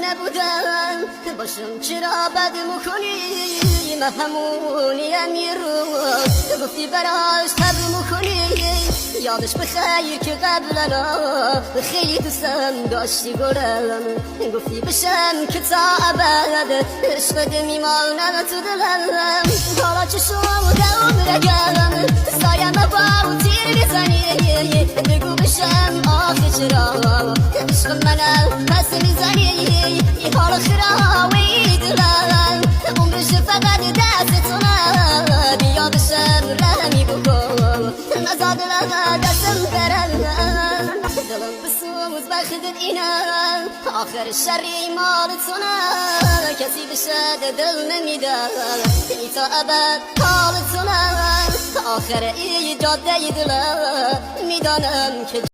نبودم باشم چرا بد میکنی من همونیم یه روز گفتی براش تب میکنی یادش بخیر که قبلنا خیلی دوستم داشتی گلم گفتی بشم که تا ابد عشقت میمانم تو دلم حالا چه شما دوم رگم سایم با تیر بزنی بگو بشم آخه چرا عشق منم پس میزنی حالا خراوی دلم اون بشه فقط دستتونم بیا بشم رحمی بکن نزاد لغا دستم برم دلم بسوز بخدت اینم آخر شری مالتونم کسی بشه دل نمیدم ای تا ابد حالتونم آخر ای جاده دلم میدانم که